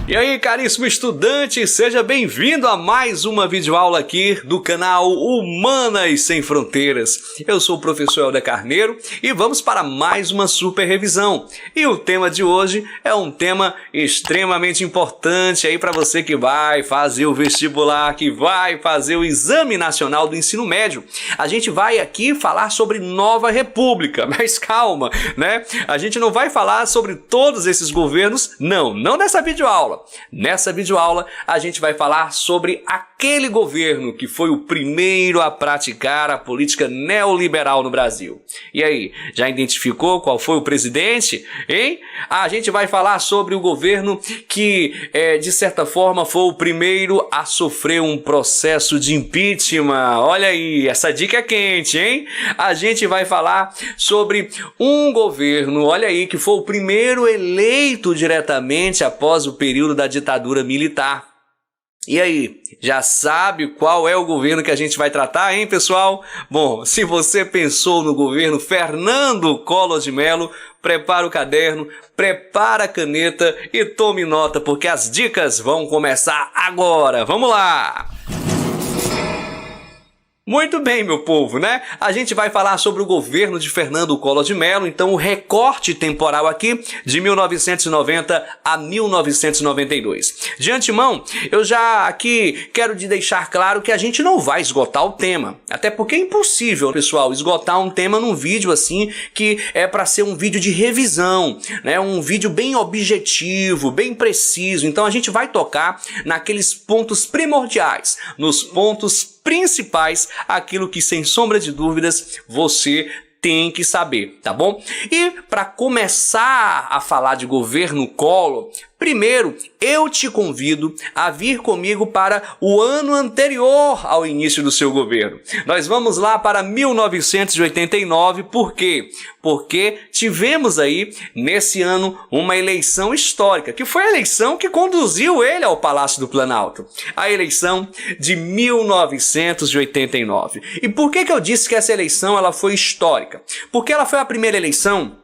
E aí, caríssimo estudante, seja bem-vindo a mais uma videoaula aqui do canal Humanas Sem Fronteiras. Eu sou o professor Helder Carneiro e vamos para mais uma super revisão. E o tema de hoje é um tema extremamente importante aí para você que vai fazer o vestibular, que vai fazer o Exame Nacional do Ensino Médio. A gente vai aqui falar sobre Nova República, mas calma, né? A gente não vai falar sobre todos esses governos, não nessa videoaula. Nessa videoaula, a gente vai falar sobre aquele governo que foi o primeiro a praticar a política neoliberal no Brasil. E aí, já identificou qual foi o presidente, hein? A gente vai falar sobre o governo que, de certa forma, foi o primeiro a sofrer um processo de impeachment. Olha aí, essa dica é quente, hein? A gente vai falar sobre um governo, olha aí, que foi o primeiro eleito diretamente após o período da ditadura militar. E aí, já sabe qual é o governo que a gente vai tratar, hein, pessoal? Bom, se você pensou no governo Fernando Collor de Mello, prepara o caderno, prepara a caneta e tome nota, porque as dicas vão começar agora. Vamos lá! Muito bem, meu povo, né? A gente vai falar sobre o governo de Fernando Collor de Mello, então o recorte temporal aqui de 1990 a 1992. De antemão, eu já aqui quero deixar claro que a gente não vai esgotar o tema, até porque é impossível, pessoal, esgotar um tema num vídeo assim que é para ser um vídeo de revisão, né? Um vídeo bem objetivo, bem preciso. Então a gente vai tocar naqueles pontos primordiais, nos pontos principais, aquilo que sem sombra de dúvidas você tem que saber, tá bom? E para começar a falar de governo Collor, primeiro eu te convido a vir comigo para o ano anterior ao início do seu governo. Nós vamos lá para 1989, por quê? Porque tivemos aí nesse ano uma eleição histórica, que foi a eleição que conduziu ele ao Palácio do Planalto, a eleição de 1989. E por que eu disse que essa eleição ela foi histórica? Porque ela foi a primeira eleição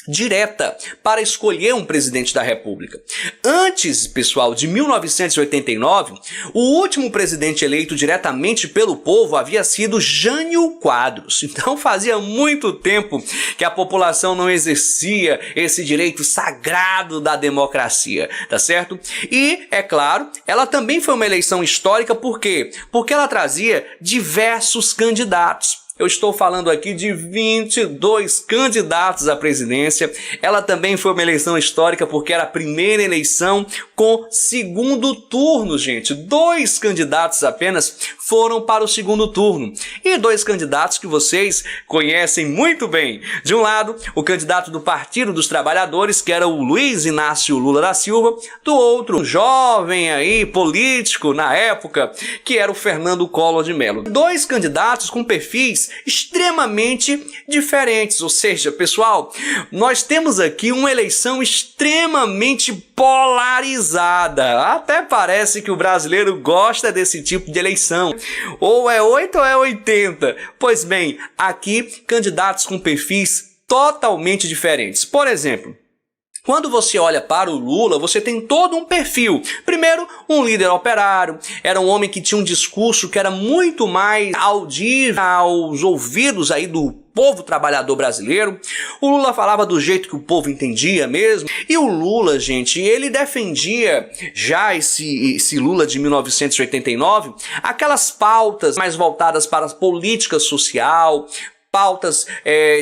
direta para escolher um presidente da República. Antes, pessoal, de 1989, o último presidente eleito diretamente pelo povo havia sido Jânio Quadros. Então fazia muito tempo que a população não exercia esse direito sagrado da democracia, tá certo? E, é claro, ela também foi uma eleição histórica, por quê? Porque ela trazia diversos candidatos. Eu estou falando aqui de 22 candidatos à presidência. Ela também foi uma eleição histórica porque era a primeira eleição com segundo turno, gente. 2 candidatos apenas foram para o segundo turno. E 2 candidatos que vocês conhecem muito bem. De um lado, o candidato do Partido dos Trabalhadores, que era o Luiz Inácio Lula da Silva. Do outro, um jovem aí, político na época, que era o Fernando Collor de Mello. 2 candidatos com perfis extremamente diferentes, ou seja, pessoal, nós temos aqui uma eleição extremamente polarizada. Até parece que o brasileiro gosta desse tipo de eleição. Ou é 8 ou é 80. Pois bem, aqui candidatos com perfis totalmente diferentes. Por exemplo, quando você olha para o Lula, você tem todo um perfil. Primeiro, um líder operário, era um homem que tinha um discurso que era muito mais audível aos ouvidos aí do povo trabalhador brasileiro. O Lula falava do jeito que o povo entendia mesmo. E o Lula, gente, ele defendia já esse Lula de 1989, aquelas pautas mais voltadas para a política social, pautas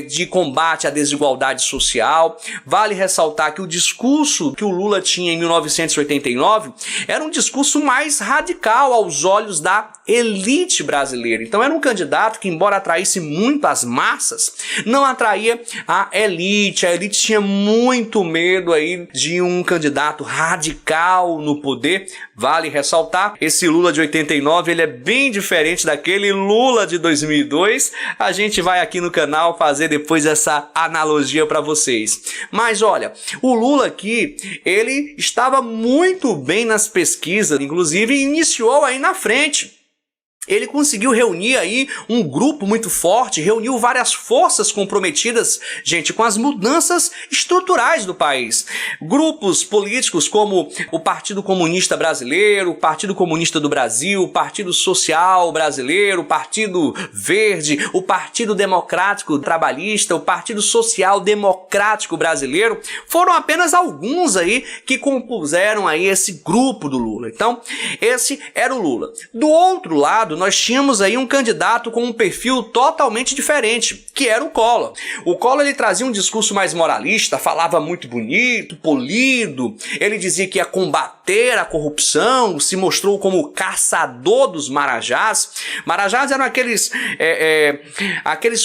de combate à desigualdade social. Vale ressaltar que o discurso que o Lula tinha em 1989 era um discurso mais radical aos olhos da elite brasileira. Então era um candidato que, embora atraísse muito as massas, não atraía a elite. A elite tinha muito medo aí de um candidato radical no poder. Vale ressaltar, esse Lula de 89, ele é bem diferente daquele Lula de 2002. A gente vai aqui no canal fazer depois essa analogia para vocês. Mas olha, o Lula aqui, ele estava muito bem nas pesquisas, inclusive iniciou aí na frente. ele conseguiu reunir aí um grupo muito forte, reuniu várias forças comprometidas, gente, com as mudanças estruturais do país. Grupos políticos como o Partido Comunista Brasileiro, o Partido Comunista do Brasil, o Partido Social Brasileiro, o Partido Verde, o Partido Democrático Trabalhista, o Partido Social Democrático Brasileiro, foram apenas alguns aí que compuseram aí esse grupo do Lula. Então, esse era o Lula. Do outro lado, nós tínhamos aí um candidato com um perfil totalmente diferente, que era o Collor. O Collor, ele trazia um discurso mais moralista, falava muito bonito, polido, ele dizia que ia combater a corrupção, se mostrou como o caçador dos marajás. Marajás eram aqueles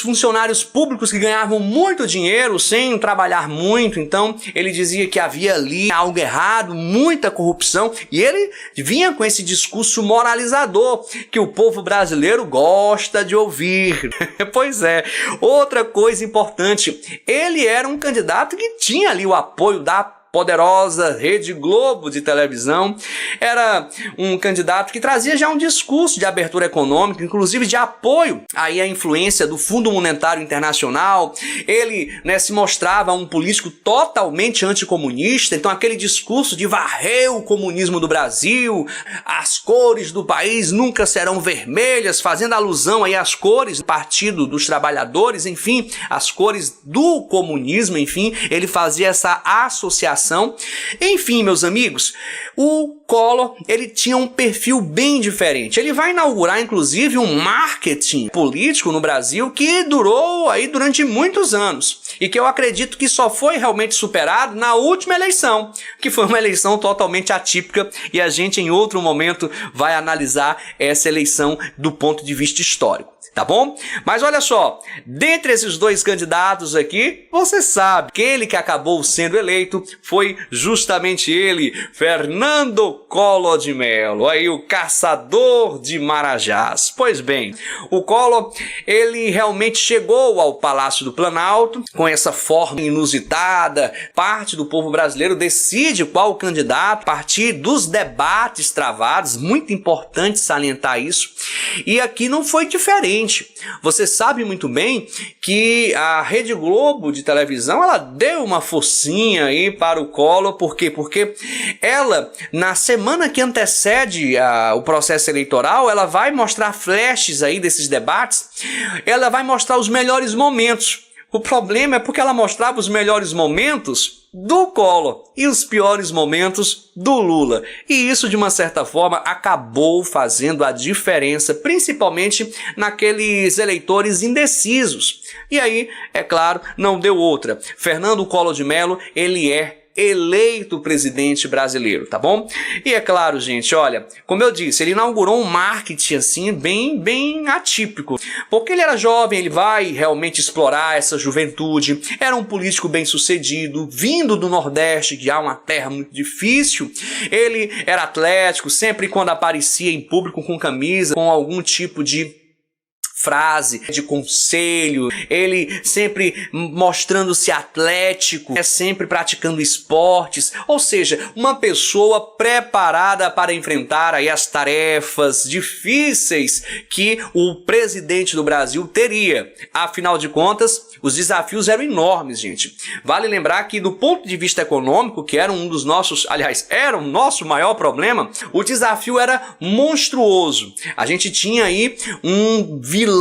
funcionários públicos que ganhavam muito dinheiro sem trabalhar muito, então ele dizia que havia ali algo errado, muita corrupção, e ele vinha com esse discurso moralizador que o povo brasileiro gosta de ouvir. Pois é, outra coisa importante, ele era um candidato que tinha ali o apoio da poderosa Rede Globo de televisão, era um candidato que trazia já um discurso de abertura econômica, inclusive de apoio aí à influência do Fundo Monetário Internacional. Ele, se mostrava um político totalmente anticomunista, então aquele discurso de varrer o comunismo do Brasil, as cores do país nunca serão vermelhas, fazendo alusão aí às cores do Partido dos Trabalhadores, enfim, as cores do comunismo, enfim, ele fazia essa associação. Enfim, meus amigos, o Collor, ele tinha um perfil bem diferente. Ele vai inaugurar, inclusive, um marketing político no Brasil que durou aí durante muitos anos e que eu acredito que só foi realmente superado na última eleição, que foi uma eleição totalmente atípica, e a gente em outro momento vai analisar essa eleição do ponto de vista histórico. Tá bom? Mas olha só, dentre esses dois candidatos aqui, você sabe, aquele que acabou sendo eleito foi justamente ele, Fernando Collor de Mello, aí o caçador de marajás. Pois bem, o Collor, ele realmente chegou ao Palácio do Planalto com essa forma inusitada. Parte do povo brasileiro decide qual candidato a partir dos debates travados, muito importante salientar isso, e aqui não foi diferente. Você sabe muito bem que a Rede Globo de televisão, ela deu uma forcinha aí para o Collor. Por quê? Porque ela, na semana que antecede o processo eleitoral, ela vai mostrar flashes aí desses debates, ela vai mostrar os melhores momentos. O problema é porque ela mostrava os melhores momentos do Collor e os piores momentos do Lula. E isso, de uma certa forma, acabou fazendo a diferença, principalmente naqueles eleitores indecisos. E aí, é claro, não deu outra. Fernando Collor de Mello, ele é eleito presidente brasileiro, tá bom? E é claro, gente, olha, como eu disse, ele inaugurou um marketing assim bem atípico, porque ele era jovem, ele vai realmente explorar essa juventude, era um político bem sucedido, vindo do Nordeste, que é uma terra muito difícil, ele era atlético, sempre quando aparecia em público com camisa, com algum tipo de frase de conselho, ele sempre mostrando-se atlético, sempre praticando esportes, ou seja, uma pessoa preparada para enfrentar aí as tarefas difíceis que o presidente do Brasil teria. Afinal de contas, os desafios eram enormes, gente. Vale lembrar que do ponto de vista econômico, que era um dos nossos, aliás, era o nosso maior problema, o desafio era monstruoso. A gente tinha aí um vilão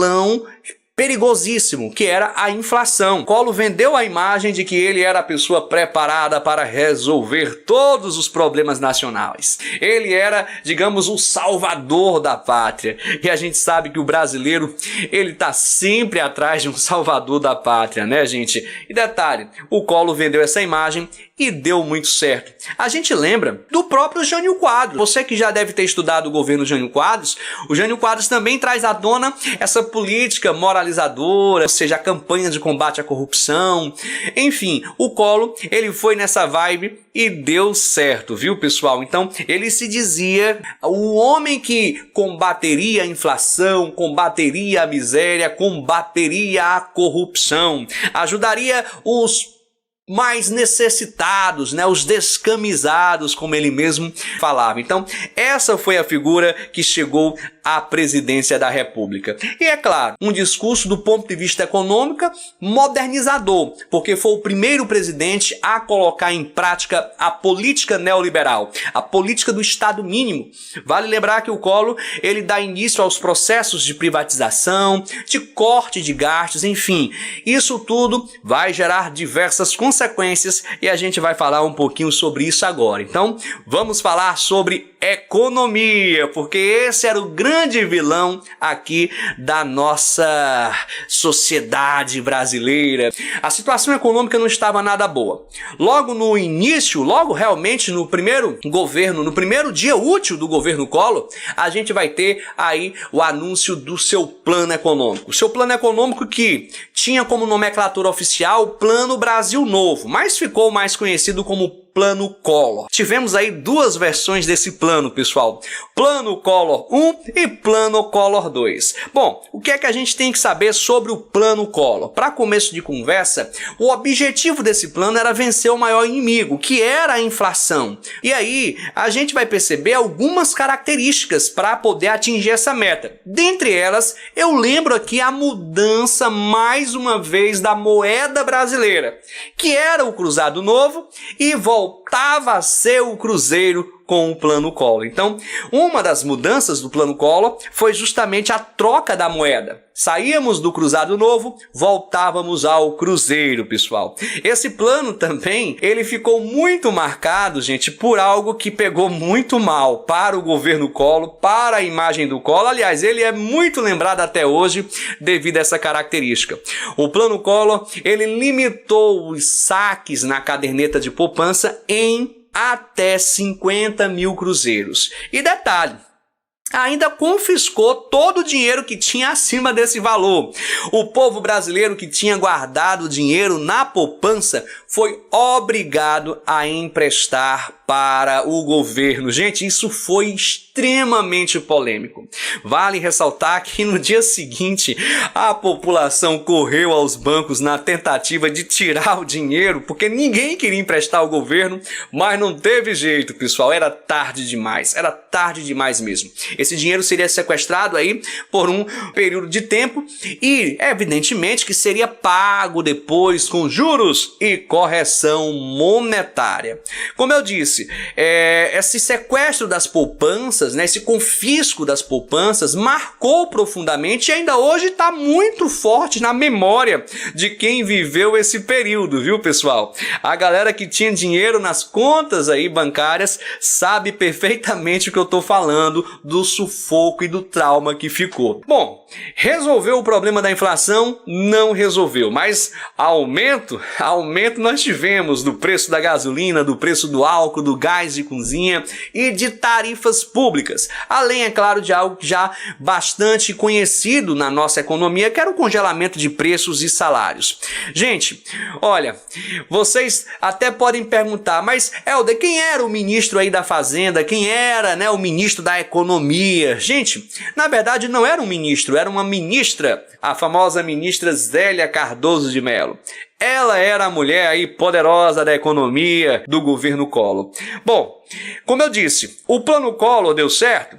perigosíssimo, que era a inflação. Collor vendeu a imagem de que ele era a pessoa preparada para resolver todos os problemas nacionais. Ele era, digamos, o salvador da pátria. E a gente sabe que o brasileiro, ele tá sempre atrás de um salvador da pátria, né, gente? E detalhe, o Collor vendeu essa imagem e deu muito certo. A gente lembra do próprio Jânio Quadros. Você que já deve ter estudado o governo Jânio Quadros, o Jânio Quadros também traz à tona essa política moralizadora, ou seja, a campanha de combate à corrupção. Enfim, o Collor, ele foi nessa vibe e deu certo, viu, pessoal? Então, ele se dizia o homem que combateria a inflação, combateria a miséria, combateria a corrupção, ajudaria os mais necessitados, né, os descamisados, como ele mesmo falava. Então, essa foi a figura que chegou à presidência da República. E é claro, um discurso do ponto de vista econômico modernizador, porque foi o primeiro presidente a colocar em prática a política neoliberal, a política do Estado mínimo. Vale lembrar que o Collor, ele dá início aos processos de privatização, de corte de gastos, enfim. Isso tudo vai gerar diversas consequências e a gente vai falar um pouquinho sobre isso agora. Então, vamos falar sobre economia, porque esse era o grande vilão aqui da nossa sociedade brasileira. A situação econômica não estava nada boa. Logo no início, logo realmente no primeiro governo, no primeiro dia útil do governo Collor, a gente vai ter aí o anúncio do seu plano econômico. O seu plano econômico que tinha como nomenclatura oficial o Plano Brasil Novo, mas ficou mais conhecido como Plano Collor. Tivemos aí duas versões desse plano, pessoal. Plano Collor 1 e Plano Collor 2. Bom, o que é que a gente tem que saber sobre o Plano Collor? Para começo de conversa, o objetivo desse plano era vencer o maior inimigo, que era a inflação. E aí, a gente vai perceber algumas características para poder atingir essa meta. Dentre elas, eu lembro aqui a mudança, mais uma vez, da moeda brasileira, que era o cruzado novo e voltava a ser o cruzeiro com o Plano Collor. Então, uma das mudanças do Plano Collor foi justamente a troca da moeda. Saíamos do cruzado novo, voltávamos ao cruzeiro, pessoal. Esse plano também, ele ficou muito marcado, gente, por algo que pegou muito mal para o governo Collor, para a imagem do Collor. Aliás, ele é muito lembrado até hoje devido a essa característica. O Plano Collor, ele limitou os saques na caderneta de poupança em até 50 mil cruzeiros. E detalhe, ainda confiscou todo o dinheiro que tinha acima desse valor. O povo brasileiro que tinha guardado dinheiro na poupança foi obrigado a emprestar para o governo. Gente, isso foi extremamente polêmico. Vale ressaltar que no dia seguinte a população correu aos bancos na tentativa de tirar o dinheiro, porque ninguém queria emprestar ao governo, mas não teve jeito, pessoal. Era tarde demais mesmo. Esse dinheiro seria sequestrado aí por um período de tempo e, evidentemente, que seria pago depois com juros e correção monetária. Como eu disse, esse sequestro das poupanças, né, esse confisco das poupanças marcou profundamente e ainda hoje está muito forte na memória de quem viveu esse período, viu, pessoal? A galera que tinha dinheiro nas contas aí bancárias sabe perfeitamente o que eu estou falando, do sufoco e do trauma que ficou. Bom, resolveu o problema da inflação? Não resolveu, mas aumento nós tivemos do preço da gasolina, do preço do álcool, do gás de cozinha e de tarifas públicas. Além, é claro, de algo já bastante conhecido na nossa economia, que era o congelamento de preços e salários. Gente, olha, vocês até podem perguntar, mas Helder, quem era o ministro aí da Fazenda? Quem era, né, o ministro da Economia? Gente, na verdade não era um ministro, era uma ministra, a famosa ministra Zélia Cardoso de Mello. Ela era a mulher aí poderosa da economia do governo Collor. Bom, como eu disse, o plano Collor deu certo?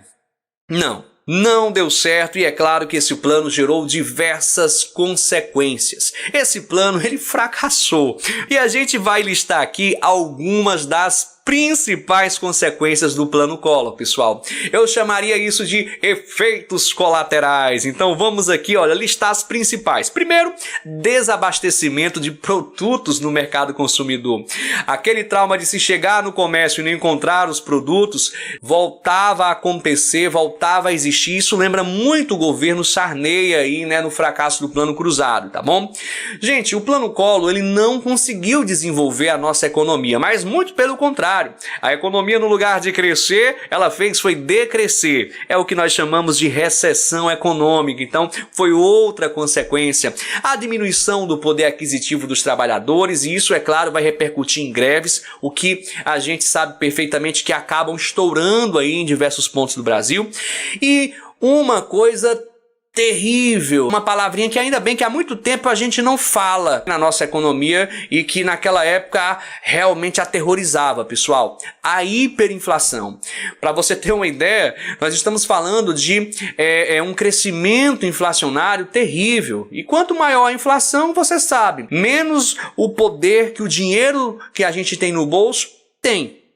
Não deu certo e é claro que esse plano gerou diversas consequências. Esse plano, ele fracassou. E a gente vai listar aqui algumas das principais consequências do plano Collor, pessoal. Eu chamaria isso de efeitos colaterais. Então vamos aqui, olha, listar as principais. Primeiro, desabastecimento de produtos no mercado consumidor. Aquele trauma de se chegar no comércio e não encontrar os produtos voltava a acontecer, voltava a existir. Isso lembra muito o governo Sarney aí, né, no fracasso do plano cruzado, tá bom? Gente, o plano Collor, ele não conseguiu desenvolver a nossa economia, mas muito pelo contrário. A economia, no lugar de crescer, ela foi decrescer. É o que nós chamamos de recessão econômica. Então, foi outra consequência. A diminuição do poder aquisitivo dos trabalhadores, e isso, é claro, vai repercutir em greves, o que a gente sabe perfeitamente que acabam estourando aí em diversos pontos do Brasil. E uma coisa terrível, uma palavrinha que ainda bem que há muito tempo a gente não fala na nossa economia e que naquela época realmente aterrorizava, pessoal. A hiperinflação. Para você ter uma ideia, nós estamos falando de um crescimento inflacionário terrível. E quanto maior a inflação, você sabe, menos o poder que o dinheiro que a gente tem no bolso tem.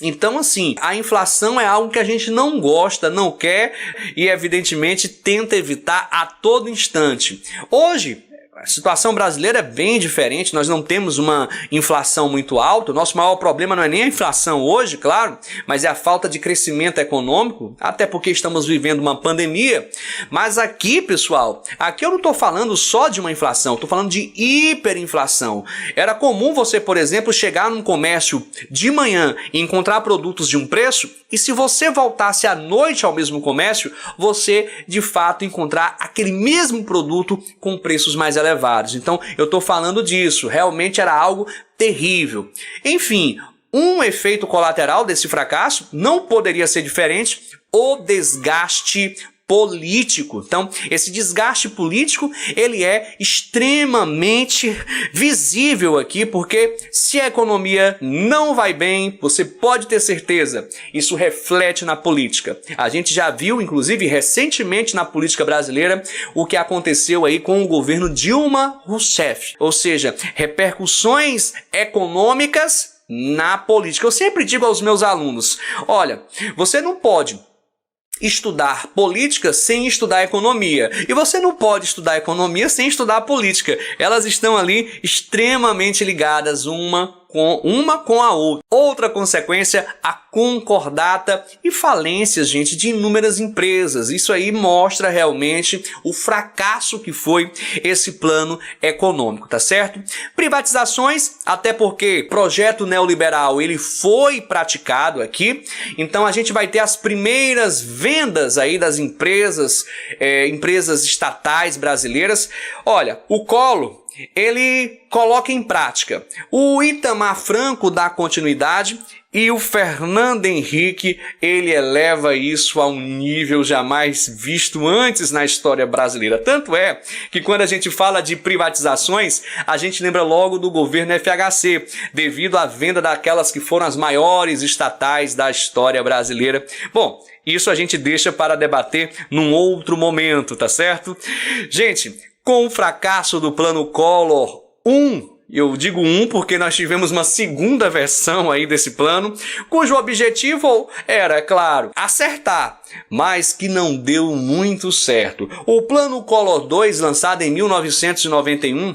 Então, assim, a inflação é algo que a gente não gosta, não quer e, evidentemente, tenta evitar a todo instante. Hoje, a situação brasileira é bem diferente, nós não temos uma inflação muito alta, o nosso maior problema não é nem a inflação hoje, claro, mas é a falta de crescimento econômico, até porque estamos vivendo uma pandemia. Mas aqui, pessoal, aqui eu não estou falando só de uma inflação, estou falando de hiperinflação. Era comum você, por exemplo, chegar num comércio de manhã e encontrar produtos de um preço, e se você voltasse à noite ao mesmo comércio, você de fato encontrar aquele mesmo produto com preços mais elevados. Então, eu estou falando disso, realmente era algo terrível. Enfim, um efeito colateral desse fracasso não poderia ser diferente, o desgaste político. Então, esse desgaste político, ele é extremamente visível aqui, porque se a economia não vai bem, você pode ter certeza, isso reflete na política. A gente já viu, inclusive, recentemente na política brasileira, o que aconteceu aí com o governo Dilma Rousseff, ou seja, repercussões econômicas na política. Eu sempre digo aos meus alunos, olha, você não pode estudar política sem estudar economia. E você não pode estudar economia sem estudar política. Elas estão ali extremamente ligadas uma com a outra. Outra consequência, a concordata e falências, gente, de inúmeras empresas. Isso aí mostra realmente o fracasso que foi esse plano econômico, tá certo? Privatizações, até porque projeto neoliberal ele foi praticado aqui, então a gente vai ter as primeiras vendas aí das empresas estatais brasileiras. Olha, o Collor, ele coloca em prática. O Itamar Franco dá continuidade e o Fernando Henrique, ele eleva isso a um nível jamais visto antes na história brasileira. Tanto é que quando a gente fala de privatizações, a gente lembra logo do governo FHC, devido à venda daquelas que foram as maiores estatais da história brasileira. Bom, isso a gente deixa para debater num outro momento, tá certo? Gente, com o fracasso do Plano Collor 1, eu digo 1 porque nós tivemos uma segunda versão aí desse plano, cujo objetivo era, claro, acertar, mas que não deu muito certo. O Plano Collor 2, lançado em 1991,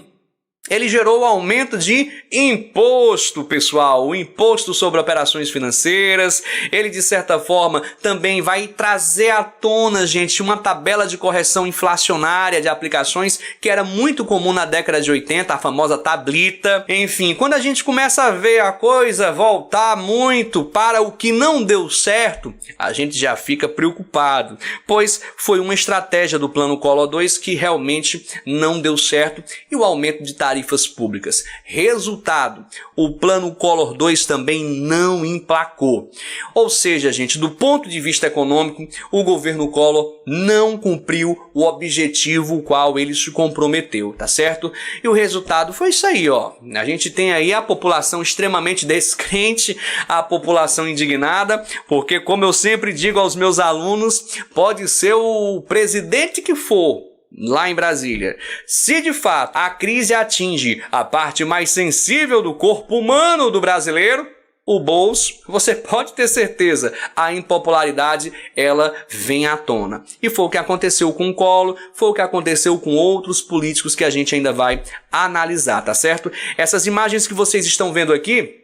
ele gerou o aumento de imposto, pessoal, o imposto sobre operações financeiras. Ele, de certa forma, também vai trazer à tona, gente, uma tabela de correção inflacionária de aplicações que era muito comum na década de 80, a famosa tablita. Enfim, quando a gente começa a ver a coisa voltar muito para o que não deu certo, a gente já fica preocupado, pois foi uma estratégia do Plano Collor 2 que realmente não deu certo e o aumento de tarifas públicas. Resultado, o Plano Collor 2 também não emplacou. Ou seja, gente, do ponto de vista econômico, o governo Collor não cumpriu o objetivo o qual ele se comprometeu, tá certo? E o resultado foi isso aí, ó. A gente tem aí a população extremamente descrente, a população indignada, porque, como eu sempre digo aos meus alunos, pode ser o presidente que for lá em Brasília, se de fato a crise atinge a parte mais sensível do corpo humano do brasileiro, o bolso, você pode ter certeza, a impopularidade ela vem à tona. E foi o que aconteceu com o Collor, foi o que aconteceu com outros políticos que a gente ainda vai analisar, tá certo? Essas imagens que vocês estão vendo aqui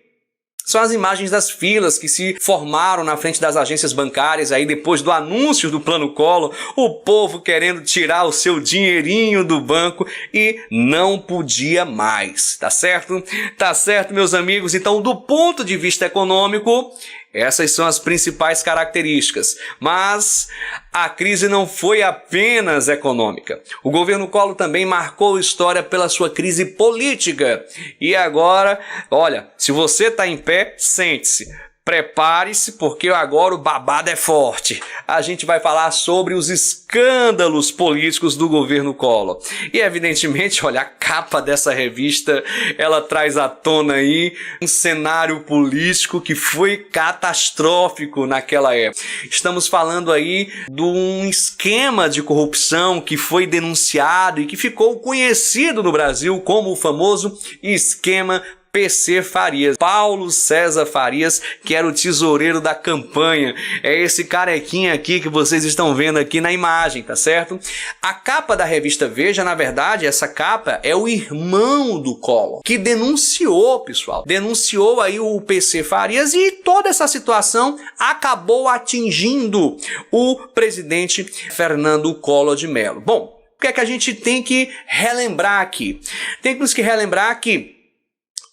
são as imagens das filas que se formaram na frente das agências bancárias aí depois do anúncio do Plano Collor, o povo querendo tirar o seu dinheirinho do banco e não podia mais, tá certo? Tá certo, meus amigos? Então, do ponto de vista econômico, essas são as principais características, mas a crise não foi apenas econômica. O governo Collor também marcou história pela sua crise política. E agora, olha, se você está em pé, sente-se. Prepare-se, porque agora o babado é forte. A gente vai falar sobre os escândalos políticos do governo Collor. E evidentemente, olha, a capa dessa revista, ela traz à tona aí um cenário político que foi catastrófico naquela época. Estamos falando aí de um esquema de corrupção que foi denunciado e que ficou conhecido no Brasil como o famoso esquema PC Farias, Paulo César Farias, que era o tesoureiro da campanha. É esse carequinha aqui que vocês estão vendo aqui na imagem, tá certo? A capa da revista Veja, na verdade, essa capa é o irmão do Collor, que denunciou, pessoal, denunciou aí o PC Farias, e toda essa situação acabou atingindo o presidente Fernando Collor de Mello. Bom, o que é que a gente tem que relembrar aqui? Temos que relembrar que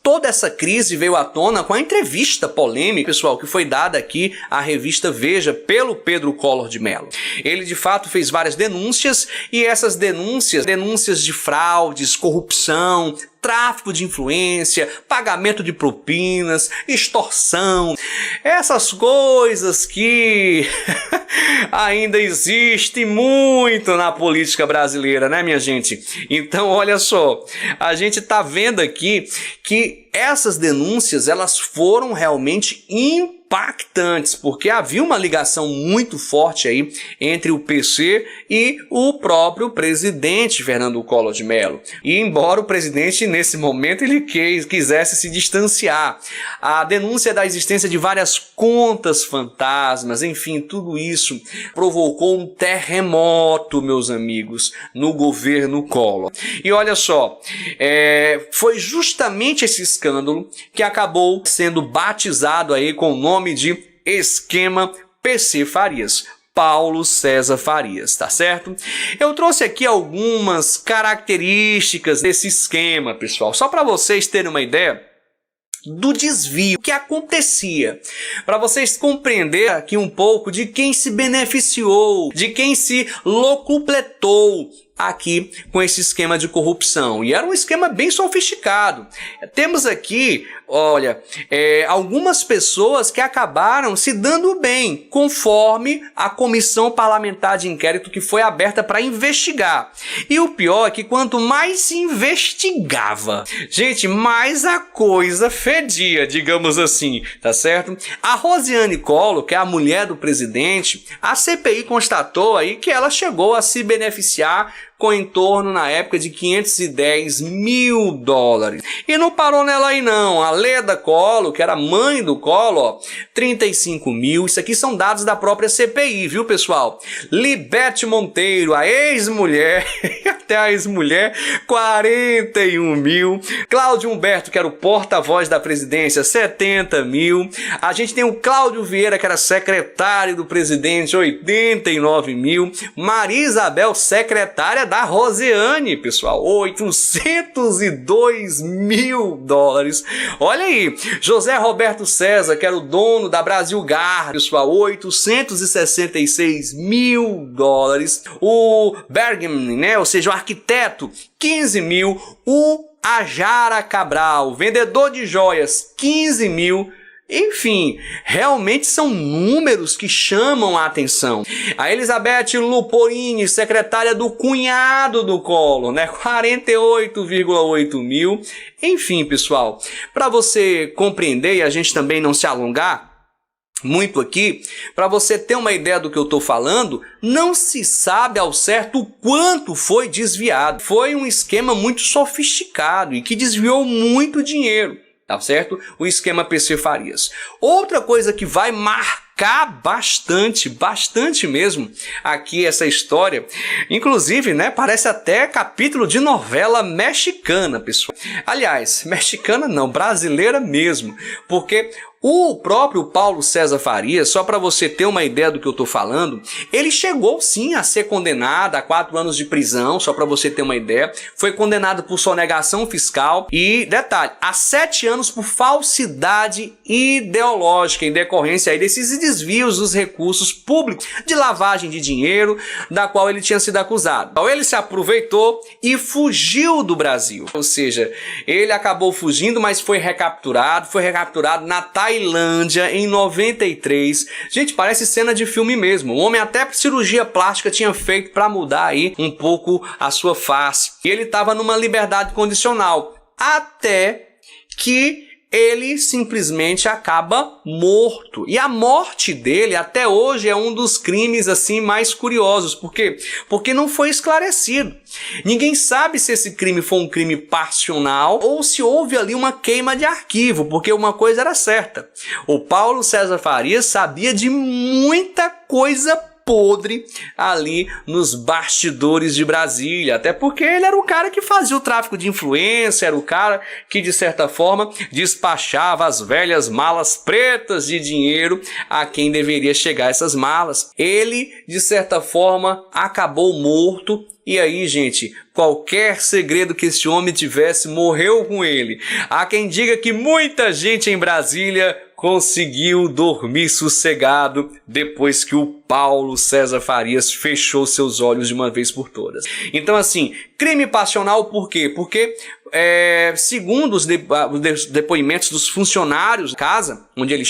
toda essa crise veio à tona com a entrevista polêmica, pessoal, que foi dada aqui à revista Veja pelo Pedro Collor de Mello. Ele, de fato, fez várias denúncias, e essas denúncias de fraudes, corrupção, tráfico de influência, pagamento de propinas, extorsão, essas coisas que ainda existem muito na política brasileira, né, minha gente? Então, olha só, a gente tá vendo aqui que essas denúncias, elas foram realmente impactantes, porque havia uma ligação muito forte aí entre o PC e o próprio presidente Fernando Collor de Mello. E embora o presidente, nesse momento, ele quisesse se distanciar, a denúncia da existência de várias contas fantasmas, enfim, tudo isso provocou um terremoto, meus amigos, no governo Collor. E olha só, foi justamente esse escândalo que acabou sendo batizado aí com o nome de esquema PC Farias, Paulo César Farias, tá certo? Eu trouxe aqui algumas características desse esquema, pessoal, só para vocês terem uma ideia do desvio que acontecia, para vocês compreenderem aqui um pouco de quem se beneficiou, de quem se locupletou aqui com esse esquema de corrupção. E era um esquema bem sofisticado. Temos aqui, olha, algumas pessoas que acabaram se dando bem, conforme a comissão parlamentar de inquérito que foi aberta para investigar. E o pior é que quanto mais se investigava, gente, mais a coisa fedia, digamos assim, tá certo? A Rosiane Collor, que é a mulher do presidente, a CPI constatou aí que ela chegou a se beneficiar com em torno, na época, de 510 mil dólares. E não parou nela aí não. A Leda Collor, que era mãe do Collor, 35 mil. Isso aqui são dados da própria CPI, viu, pessoal? Libete Monteiro, a ex-mulher, até a ex-mulher, 41 mil. Cláudio Humberto, que era o porta-voz da presidência, 70 mil. A gente tem o Cláudio Vieira, que era secretário do presidente, 89 mil. Maria Isabel, secretária da Rosiane, pessoal, 802 mil dólares. Olha aí, José Roberto César, que era o dono da Brasil Gar, pessoal, 866 mil dólares. O Bergman, né, ou seja, o arquiteto, 15 mil. O Ajara Cabral, vendedor de joias, 15 mil. Enfim, realmente são números que chamam a atenção. A Elizabeth Luporini, secretária do cunhado do Collor, né? 48,8 mil. Enfim, pessoal, para você compreender e a gente também não se alongar muito aqui, para você ter uma ideia do que eu estou falando, não se sabe ao certo o quanto foi desviado. Foi um esquema muito sofisticado e que desviou muito dinheiro. Tá certo? O esquema PC Farias. Outra coisa que vai marcar bastante mesmo aqui essa história, inclusive, né, parece até capítulo de novela mexicana, pessoal. Aliás, mexicana não, brasileira mesmo, porque o próprio Paulo César Farias, só para você ter uma ideia do que eu estou falando, ele chegou sim a ser condenado a 4 anos de prisão, só para você ter uma ideia. Foi condenado por sonegação fiscal e, detalhe, a 7 anos por falsidade ideológica, em decorrência aí desses desvios dos recursos públicos de lavagem de dinheiro, da qual ele tinha sido acusado. Então ele se aproveitou e fugiu do Brasil. Ou seja, ele acabou fugindo, mas foi recapturado na Tailândia, Tailândia em 93. Gente, parece cena de filme mesmo. O homem até cirurgia plástica tinha feito para mudar aí um pouco a sua face. E ele estava numa liberdade condicional. Até que ele simplesmente acaba morto. E a morte dele até hoje é um dos crimes assim mais curiosos. Por quê? Porque não foi esclarecido. Ninguém sabe se esse crime foi um crime passional ou se houve ali uma queima de arquivo, porque uma coisa era certa. O Paulo César Farias sabia de muita coisa podre ali nos bastidores de Brasília, até porque ele era o cara que fazia o tráfico de influência, era o cara que de certa forma despachava as velhas malas pretas de dinheiro a quem deveria chegar essas malas. Ele de certa forma acabou morto. E aí, gente, qualquer segredo que esse homem tivesse morreu com ele. Há quem diga que muita gente em Brasília conseguiu dormir sossegado depois que o Paulo César Farias fechou seus olhos de uma vez por todas. Então, assim, crime passional por quê? Porque, segundo os depoimentos dos funcionários da casa onde ele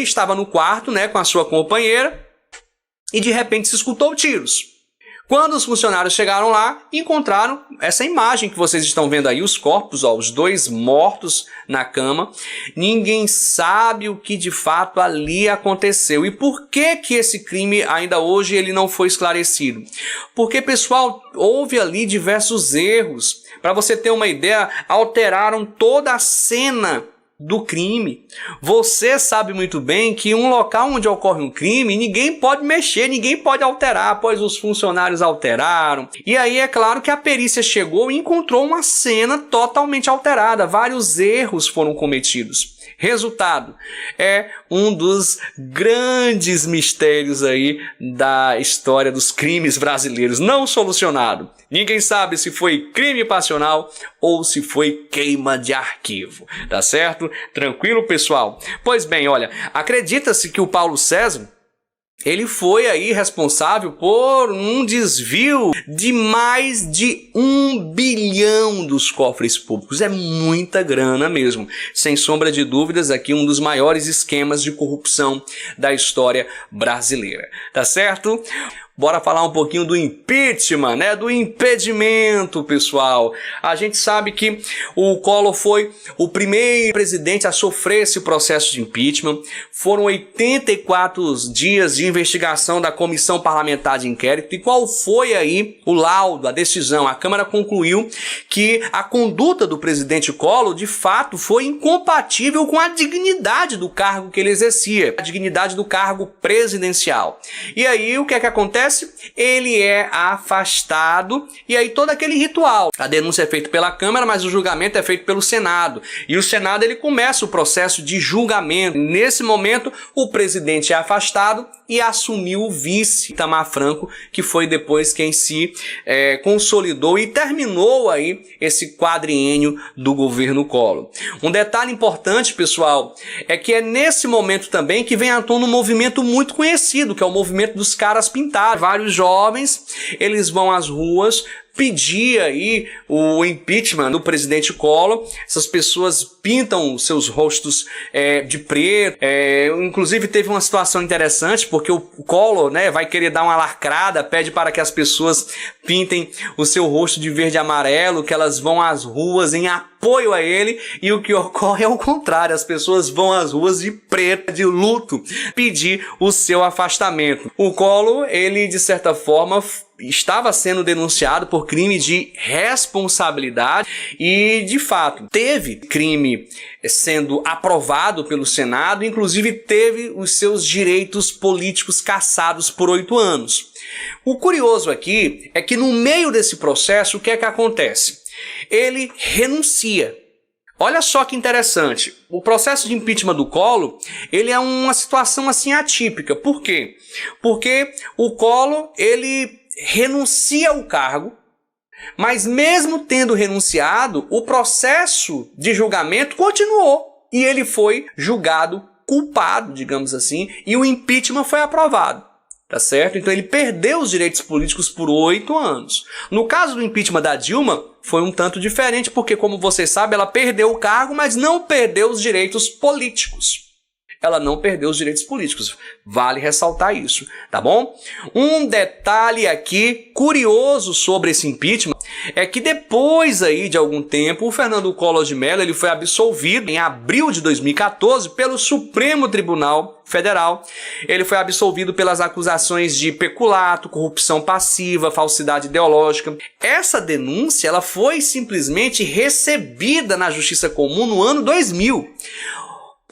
estava no quarto, né, com a sua companheira e de repente se escutou tiros. Quando os funcionários chegaram lá, encontraram essa imagem que vocês estão vendo aí, os corpos, os dois mortos na cama. Ninguém sabe o que de fato ali aconteceu. E por que que esse crime ainda hoje ele não foi esclarecido? Porque, pessoal, houve ali diversos erros. Para você ter uma ideia, alteraram toda a cena do crime. Você sabe muito bem que um local onde ocorre um crime, ninguém pode mexer, ninguém pode alterar, pois os funcionários alteraram. E aí é claro que a perícia chegou e encontrou uma cena totalmente alterada, vários erros foram cometidos. Resultado, é um dos grandes mistérios aí da história dos crimes brasileiros, não solucionado. Ninguém sabe se foi crime passional ou se foi queima de arquivo, tá certo? Tranquilo, pessoal? Pois bem, olha, acredita-se que o Paulo César, ele foi aí responsável por um desvio de mais de 1 bilhão dos cofres públicos. É muita grana mesmo. Sem sombra de dúvidas, aqui um dos maiores esquemas de corrupção da história brasileira. Tá certo? Bora falar um pouquinho do impeachment, né? Do impedimento, pessoal. A gente sabe que o Collor foi o primeiro presidente a sofrer esse processo de impeachment. Foram 84 dias de investigação da Comissão Parlamentar de Inquérito. E qual foi aí o laudo, a decisão? A Câmara concluiu que a conduta do presidente Collor, de fato, foi incompatível com a dignidade do cargo que ele exercia, a dignidade do cargo presidencial. E aí, o que é que acontece? Ele é afastado e aí todo aquele ritual. A denúncia é feita pela Câmara, mas o julgamento é feito pelo Senado. E o Senado ele começa o processo de julgamento. Nesse momento, o presidente é afastado e assumiu o vice, Itamar Franco, que foi depois quem se consolidou e terminou aí esse quadriênio do governo Collor. Um detalhe importante, pessoal, é que é nesse momento também que vem à tona um movimento muito conhecido, que é o movimento dos caras pintados. Vários jovens, eles vão às ruas pedir aí o impeachment do presidente Collor. Essas pessoas pintam seus rostos de preto. Inclusive teve uma situação interessante, porque o Collor, né, vai querer dar uma lacrada, pede para que as pessoas pintem o seu rosto de verde e amarelo, que elas vão às ruas em apoio a ele, e o que ocorre é o contrário, as pessoas vão às ruas de preto, de luto, pedir o seu afastamento. O Collor, ele de certa forma estava sendo denunciado por crime de responsabilidade e, de fato, teve crime sendo aprovado pelo Senado, inclusive teve os seus direitos políticos cassados por 8 anos. O curioso aqui é que no meio desse processo, o que é que acontece? Ele renuncia. Olha só que interessante, o processo de impeachment do Collor, ele é uma situação assim atípica. Por quê? Porque o Collor, ele renuncia ao cargo, mas mesmo tendo renunciado, o processo de julgamento continuou e ele foi julgado culpado, digamos assim, e o impeachment foi aprovado. tá certo? Então ele perdeu os direitos políticos por 8 anos. No caso do impeachment da Dilma, foi um tanto diferente, porque, como você sabe, ela perdeu o cargo, mas não perdeu os direitos políticos. Ela não perdeu os direitos políticos. Vale ressaltar isso, tá bom? Um detalhe aqui curioso sobre esse impeachment é que depois aí de algum tempo, o Fernando Collor de Mello ele foi absolvido em abril de 2014 pelo Supremo Tribunal Federal. Ele foi absolvido pelas acusações de peculato, corrupção passiva, falsidade ideológica. Essa denúncia ela foi simplesmente recebida na Justiça Comum no ano 2000.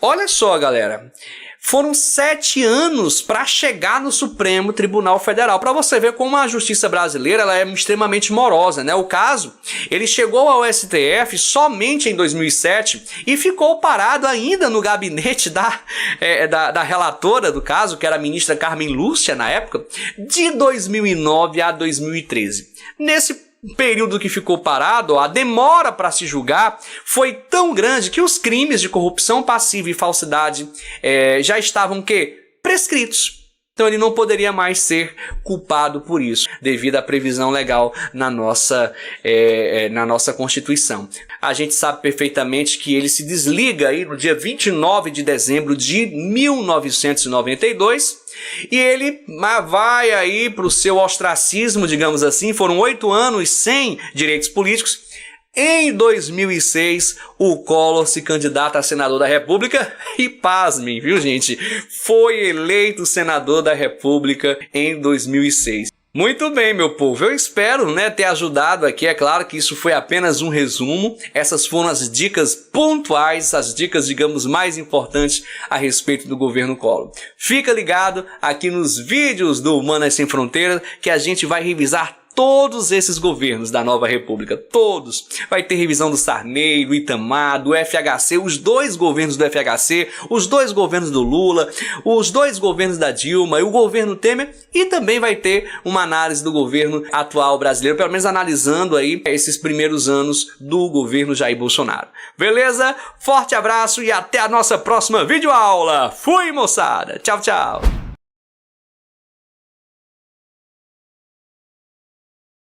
Olha só, galera, foram 7 anos para chegar no Supremo Tribunal Federal, para você ver como a justiça brasileira ela é extremamente morosa, né? O caso, ele chegou ao STF somente em 2007 e ficou parado ainda no gabinete da relatora do caso, que era a ministra Carmen Lúcia na época, de 2009 a 2013. Nesse período que ficou parado, a demora para se julgar foi tão grande que os crimes de corrupção passiva e falsidade já estavam prescritos. Então ele não poderia mais ser culpado por isso, devido à previsão legal na nossa Constituição. A gente sabe perfeitamente que ele se desliga aí no dia 29 de dezembro de 1992 e ele vai aí para o seu ostracismo, digamos assim. Foram 8 anos sem direitos políticos. Em 2006, o Collor se candidata a senador da República e, pasmem, viu, gente? Foi eleito senador da República em 2006. Muito bem, meu povo, eu espero, ter ajudado aqui. É claro que isso foi apenas um resumo. Essas foram as dicas pontuais, as dicas, digamos, mais importantes a respeito do governo Collor. Fica ligado aqui nos vídeos do Humanas Sem Fronteiras que a gente vai revisar todos esses governos da nova república, todos. Vai ter revisão do Sarney, do Itamar, do FHC, os 2 governos do FHC, os 2 governos do Lula, os 2 governos da Dilma e o governo Temer, e também vai ter uma análise do governo atual brasileiro, pelo menos analisando aí esses primeiros anos do governo Jair Bolsonaro. Beleza? Forte abraço e até a nossa próxima videoaula. Fui, moçada! Tchau, tchau!